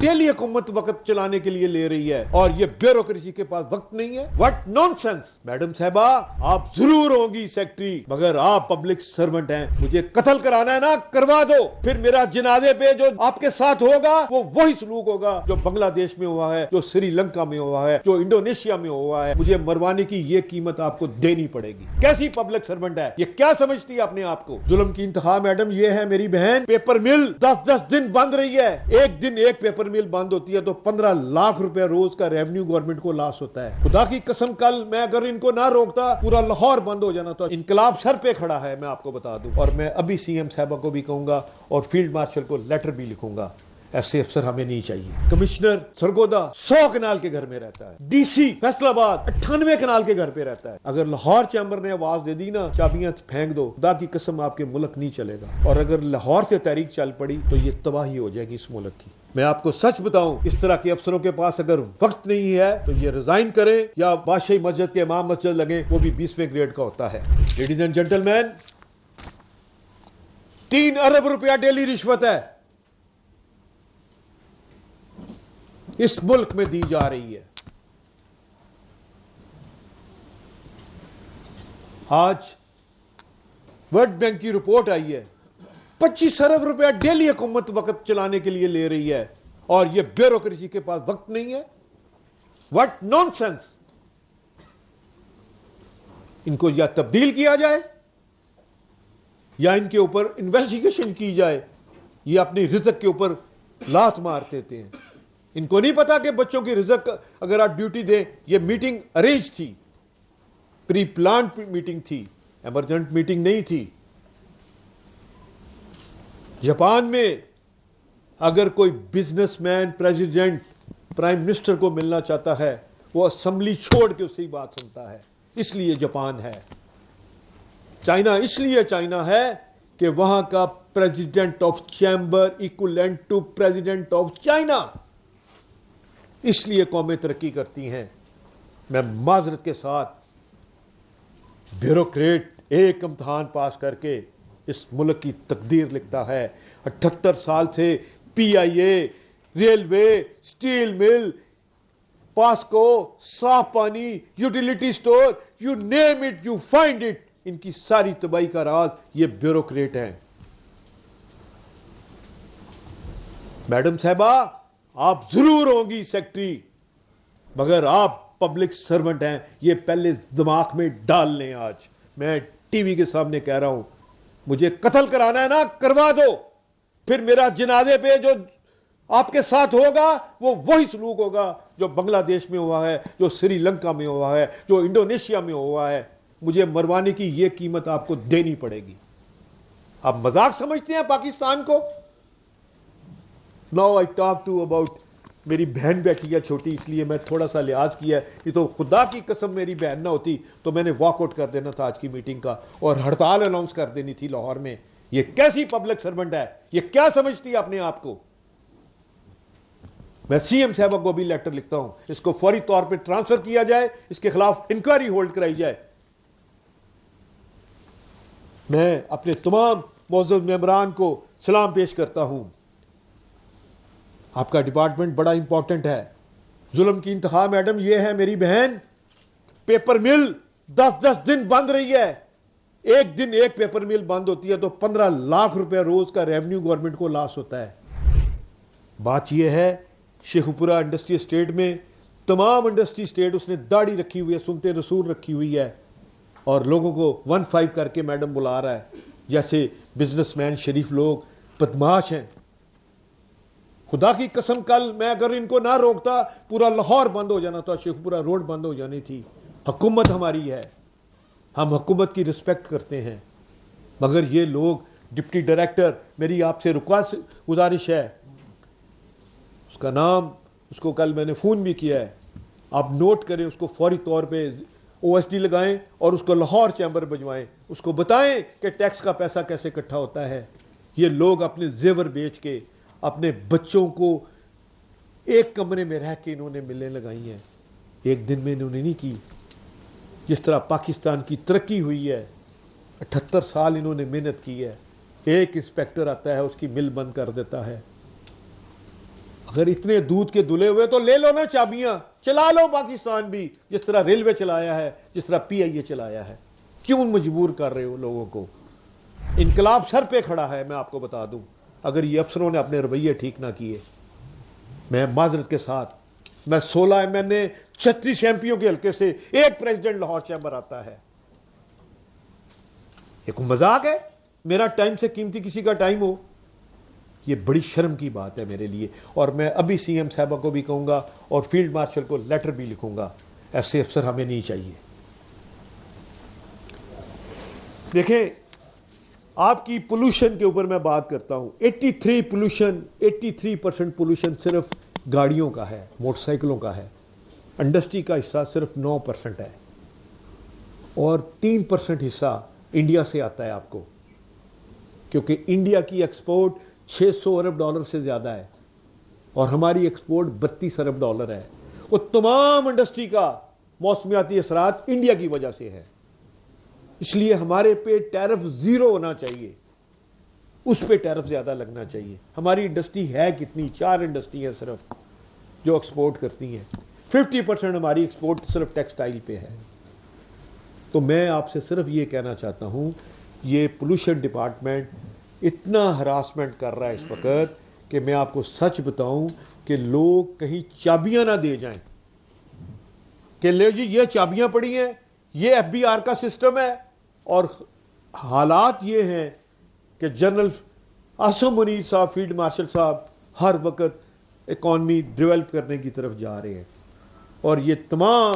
Daily हुकूमत वक्त चलाने के लिए ले रही है और ये ब्यूरोक्रेसी के पास वक्त नहीं है। What nonsense. मैडम साहबा, आप जरूर होंगी सेक्रेटरी, मगर आप पब्लिक सर्वेंट हैं। मुझे कत्ल कराना है ना, करवा दो, फिर मेरा जनाजे पे जो आपके साथ होगा वो वही सलूक होगा जो बांग्लादेश में हुआ है, जो श्रीलंका में हुआ है, जो इंडोनेशिया में हुआ है। मुझे मरवाने की ये कीमत आपको देनी पड़ेगी। कैसी पब्लिक सर्वेंट है ये, क्या समझती है अपने आप को? जुल्म की इंतहा मैडम ये है मेरी बहन। पेपर मिल 10-10 दिन बंद रही है। एक दिन एक पेपर मिल बंद होती है तो 15 लाख रुपए रोज का रेवेन्यू गवर्नमेंट को लॉस होता है। खुदा की कसम, कल मैं अगर इनको ना रोकता पूरा लाहौर बंद हो जाना। तो इनकलाब सर पे खड़ा है, मैं आपको बता दूं। और मैं अभी सीएम साहबा को भी कहूंगा और फील्ड मार्शल को लेटर भी लिखूंगा, ऐसे अफसर हमें नहीं चाहिए। कमिश्नर सरगोदा 100 कनाल के घर में रहता है, डीसी फैसलाबाद 98 कनाल के घर पे रहता है। अगर लाहौर चैम्बर ने आवाज दे दी ना, चाबियां फेंक दो, खुदा की कसम आपके मुल्क नहीं चलेगा। और अगर लाहौर से तहरीक चल पड़ी तो ये तबाही हो जाएगी इस मुल्क की। मैं आपको सच बताऊं, इस तरह के अफसरों के पास अगर वक्त नहीं है तो ये रिजाइन करें या बादशाही मस्जिद के इमाम मस्जिद लगे, वो भी 20वें ग्रेड का होता है। लेडीज एंड जेंटलमैन, 3 अरब रुपया डेली रिश्वत है इस मुल्क में दी जा रही है। आज वर्ल्ड बैंक की रिपोर्ट आई है, 25 अरब रुपया डेली हुकूमत वक्त चलाने के लिए ले रही है और ये ब्यूरोक्रेसी के पास वक्त नहीं है। What nonsense. इनको या तब्दील किया जाए या इनके ऊपर इन्वेस्टिगेशन की जाए। ये अपनी रिज़्क के ऊपर लात मार देते हैं। इनको नहीं पता कि बच्चों की रिज़्क अगर आप ड्यूटी दें। ये मीटिंग अरेंज थी, प्री प्लान मीटिंग थी, इमरजेंट मीटिंग नहीं थी। जापान में अगर कोई बिजनेसमैन प्रेसिडेंट प्राइम मिनिस्टर को मिलना चाहता है, वो असेंबली छोड़ के उससे ही बात सुनता है। इसलिए जापान है। चाइना इसलिए चाइना है कि वहां का president of chamber equivalent to president of China. इसलिए कौमें तरक्की करती हैं। मैं माजरत के साथ, ब्यूरोक्रेट एक इम्तहान पास करके इस मुल्क की तकदीर लिखता है। 78 साल से PIA, railway, steel mill, POCSO, साफ पानी, utility store, you name it you find it, इनकी सारी तबाही का राज ये ब्यूरोक्रेट हैं। मैडम साहबा, आप जरूर होंगी सेक्रेटरी, मगर आप पब्लिक सर्वेंट हैं। ये पहले दिमाग में डाल लें। आज मैं टीवी के सामने कह रहा हूं, मुझे कत्ल कराना है ना, करवा दो, फिर मेरा जनाजे पे जो आपके साथ होगा वो वही सलूक होगा जो बांग्लादेश में हुआ है, जो श्रीलंका में हुआ है, जो इंडोनेशिया में हुआ है। मुझे मरवाने की ये कीमत आपको देनी पड़ेगी। आप मजाक समझते हैं पाकिस्तान को? Now I talk to about, मेरी बहन बैठी है छोटी, इसलिए मैं थोड़ा सा लिहाज किया है। ये तो खुदा की कसम मेरी बहन ना होती तो मैंने वॉकआउट कर देना था आज की मीटिंग का और हड़ताल अनाउंस कर देनी थी लाहौर में। ये कैसी पब्लिक सर्वेंट है, ये क्या समझती है अपने आप को? मैं सीएम साहब को भी लेटर लिखता हूं, इसको फौरी तौर पर ट्रांसफर किया जाए, इसके खिलाफ इंक्वायरी होल्ड कराई जाए। मैं अपने तमाम मौजूद मेंबरान को सलाम पेश करता हूं। आपका डिपार्टमेंट बड़ा इंपॉर्टेंट है। जुल्म की इंतहा मैडम ये है मेरी बहन। पेपर मिल 10-10 दिन बंद रही है। एक दिन एक पेपर मिल बंद होती है तो 15 लाख रुपए रोज का रेवेन्यू गवर्नमेंट को लॉस होता है। बात यह है, शेखुपुरा इंडस्ट्री स्टेट में तमाम इंडस्ट्री स्टेट उसने दाढ़ी रखी हुई है, सुनते रसूल रखी हुई है और लोगों को 1-5 करके मैडम बुला रहा है जैसे बिजनेसमैन शरीफ लोग बदमाश हैं। खुदा की कसम, कल मैं अगर इनको ना रोकता पूरा लाहौर बंद हो जाना था, शेखपुरा रोड बंद हो जानी थी। हुकूमत हमारी है, हम हुकूमत की रिस्पेक्ट करते हैं, मगर ये लोग, डिप्टी डायरेक्टर, मेरी आपसे गुजारिश है, उसका नाम, उसको कल मैंने फ़ोन भी किया है, आप नोट करें, उसको फौरी तौर पे ओएसडी लगाएं और उसको लाहौर चैम्बर भिजवाएं, उसको बताएं कि टैक्स का पैसा कैसे इकट्ठा होता है। ये लोग अपने जेवर बेच के अपने बच्चों को एक कमरे में रह के इन्होंने मिलें लगाई हैं, एक दिन में इन्होंने नहीं की। जिस तरह पाकिस्तान की तरक्की हुई है, 78 साल इन्होंने मेहनत की है, एक इंस्पेक्टर आता है उसकी मिल बंद कर देता है। اگر اتنے دودھ کے دھلے ہوئے تو لے لو نا چابیاں, چلا لو پاکستان بھی, جس طرح ریلوے چلایا ہے, جس طرح پی آئی اے چلایا ہے. کیوں مجبور کر رہے ہو لوگوں کو؟ انقلاب سر پہ کھڑا ہے. میں آپ کو بتا دوں, اگر یہ افسروں نے اپنے رویے ٹھیک نہ کیے, میں معذرت کے ساتھ, میں 16 MN 36 MP کے حلقے سے ایک پریزیڈنٹ لاہور چیمبر آتا ہے. یہ کوئی مذاق ہے؟ میرا ٹائم سے قیمتی کسی کا ٹائم ہو, یہ بڑی شرم کی بات ہے میرے لیے. اور میں ابھی سی ایم صاحبہ کو بھی کہوں گا اور فیلڈ مارشل کو لیٹر بھی لکھوں گا, ایسے افسر ہمیں نہیں چاہیے. دیکھیں, آپ کی پولوشن کے اوپر میں بات کرتا ہوں. 83% پولوشن صرف گاڑیوں کا ہے, موٹر سائیکلوں کا ہے. انڈسٹری کا حصہ صرف 9% ہے, اور 3% حصہ انڈیا سے آتا ہے آپ کو, کیونکہ انڈیا کی ایکسپورٹ $600 ارب سے زیادہ ہے اور ہماری ایکسپورٹ $32 ارب ہے. وہ تمام انڈسٹری کا موسمیاتی اثرات انڈیا کی وجہ سے ہے. اس لیے ہمارے پہ ٹیرف 0 ہونا چاہیے, اس پہ ٹیرف زیادہ لگنا چاہیے. ہماری انڈسٹری ہے کتنی؟ 4 انڈسٹری ہیں صرف جو ایکسپورٹ کرتی ہیں. 50% ہماری ایکسپورٹ صرف ٹیکسٹائل پہ ہے. تو میں آپ سے صرف یہ کہنا چاہتا ہوں, یہ پولوشن ڈپارٹمنٹ اتنا ہراسمنٹ کر رہا ہے اس وقت کہ میں آپ کو سچ بتاؤں کہ لوگ کہیں چابیاں نہ دے جائیں کہ لے جی یہ چابیاں پڑی ہیں, یہ FBR کا سسٹم ہے. اور حالات یہ ہیں کہ جنرل عاصم منیر صاحب, فیلڈ مارشل صاحب ہر وقت اکانومی ڈیولپ کرنے کی طرف جا رہے ہیں, اور یہ تمام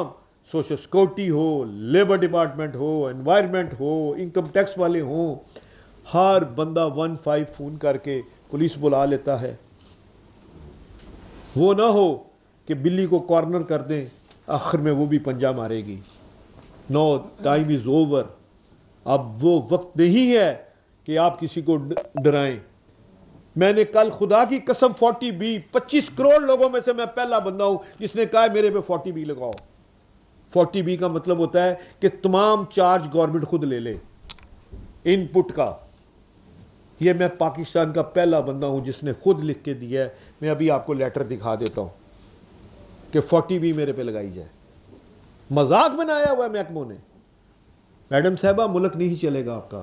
سوشل سیکورٹی ہو, لیبر ڈپارٹمنٹ ہو, انوائرمنٹ ہو, انکم ٹیکس والے ہوں, ہر بندہ 15 فون کر کے پولیس بلا لیتا ہے. وہ نہ ہو کہ بلی کو کارنر کر دیں, آخر میں وہ بھی پنجہ مارے گی. نو, ٹائم از اوور. اب وہ وقت نہیں ہے کہ آپ کسی کو ڈرائیں. میں نے کل خدا کی قسم 40B 25 کروڑ لوگوں میں سے میں پہلا بندہ ہوں جس نے کہا میرے پہ 40B لگاؤ. 40B کا مطلب ہوتا ہے کہ تمام چارج گورنمنٹ خود لے لے ان پٹ کا. یہ میں پاکستان کا پہلا بندہ ہوں جس نے خود لکھ کے دیا ہے. میں ابھی آپ کو لیٹر دکھا دیتا ہوں کہ 40B میرے پہ لگائی جائے. مذاق بنایا ہوا ہے محکموں نے. میڈم صاحبہ, ملک نہیں چلے گا آپ کا.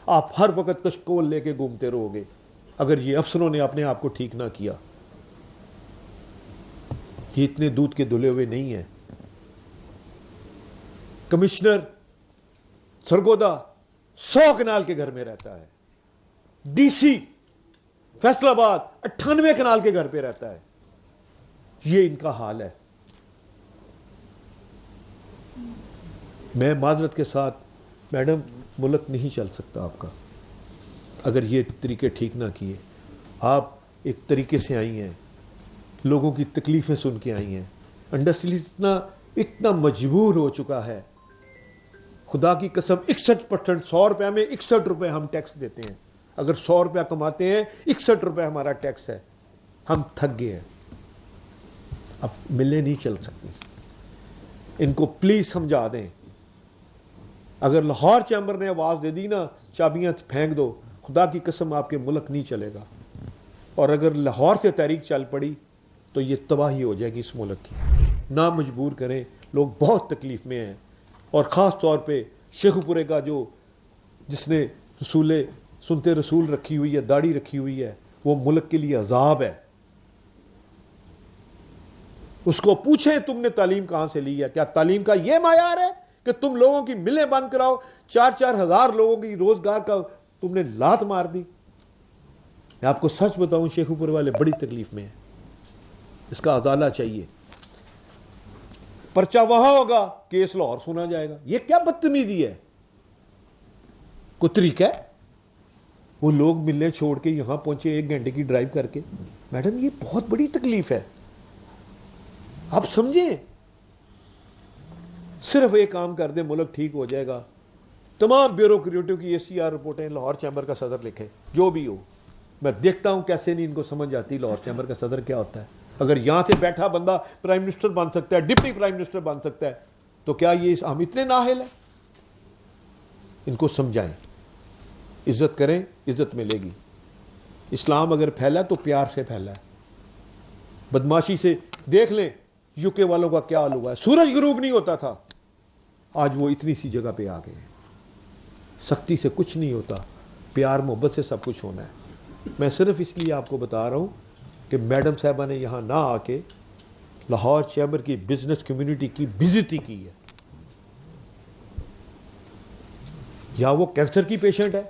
آپ ہر وقت کشکول لے کے گھومتے رہو گے اگر یہ افسروں نے اپنے آپ کو ٹھیک نہ کیا. یہ اتنے دودھ کے دھلے ہوئے نہیں ہیں. کمشنر سرگودا 100 کنال کے گھر میں رہتا ہے. DC فیصل آباد 98 کنال کے گھر پہ رہتا ہے. یہ ان کا حال ہے. میں معذرت کے ساتھ, میڈم, ملک نہیں چل سکتا آپ کا اگر یہ طریقے ٹھیک نہ کیے. آپ ایک طریقے سے آئی ہیں, لوگوں کی تکلیفیں سن کے آئی ہیں. انڈسٹری اتنا مجبور ہو چکا ہے, خدا کی قسم 61%, 100 روپے میں 61 روپے ہم ٹیکس دیتے ہیں. اگر 100 روپیہ کماتے ہیں 61 روپے ہمارا ٹیکس ہے. ہم تھک گئے ہیں, اب ملیں نہیں چل سکتی. ان کو پلیز سمجھا دیں. اگر لاہور چیمبر نے آواز دے دی نا چابیاں پھینک دو, خدا کی قسم آپ کے ملک نہیں چلے گا. اور اگر لاہور سے تحریک چل پڑی تو یہ تباہی ہو جائے گی اس ملک کی. نہ مجبور کریں, لوگ بہت تکلیف میں ہیں. اور خاص طور پہ شیخو پورے کا جس نے سنتے رسول رکھی ہوئی ہے, داڑھی رکھی ہوئی ہے, وہ ملک کے لیے عذاب ہے. اس کو پوچھیں تم نے تعلیم کہاں سے لی ہے؟ کیا تعلیم کا یہ معیار ہے کہ تم لوگوں کی ملیں بند کراؤ؟ 4-4 ہزار لوگوں کی روزگار کا تم نے لات مار دی. میں آپ کو سچ بتاؤں, شیخو پورے والے بڑی تکلیف میں ہیں. اس کا ازالہ چاہیے. پرچہ وہاں ہوگا, کیس لاہور سنا جائے گا. یہ کیا بدتمیزی ہے؟ کوئی طریقہ ہے؟ وہ لوگ ملنے چھوڑ کے یہاں پہنچے 1 گھنٹے کی ڈرائیو کر کے. میڈم, یہ بہت بڑی تکلیف ہے, آپ سمجھیں. صرف ایک کام کر دیں, ملک ٹھیک ہو جائے گا. تمام بیوروکریٹوں کی ACR رپورٹیں لاہور چیمبر کا صدر لکھے, جو بھی ہو. میں دیکھتا ہوں کیسے نہیں ان کو سمجھ آتی لاہور چیمبر کا صدر کیا ہوتا ہے. اگر یہاں سے بیٹھا بندہ پرائم منسٹر بن سکتا ہے, ڈپٹی پرائم منسٹر بن سکتا ہے, تو کیا یہ ہم اتنے نااہل ہیں؟ ان کو سمجھائیں, عزت کریں, عزت ملے گی. اسلام اگر پھیلا تو پیار سے پھیلا ہے. بدماشی سے دیکھ لیں یوکے والوں کا کیا حال ہوا ہے. سورج غروب نہیں ہوتا تھا, آج وہ اتنی سی جگہ پہ آ گئے. سختی سے کچھ نہیں ہوتا, پیار محبت سے سب کچھ ہونا ہے. میں صرف اس لیے آپ کو بتا رہا ہوں کہ میڈم صاحبہ نے یہاں نہ آ کے لاہور چیمبر کی بزنس کمیونٹی کی بےعزتی کی ہے. یا وہ کینسر کی پیشنٹ ہے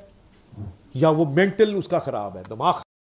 یا وہ مینٹل اس کا خراب ہے, دماغ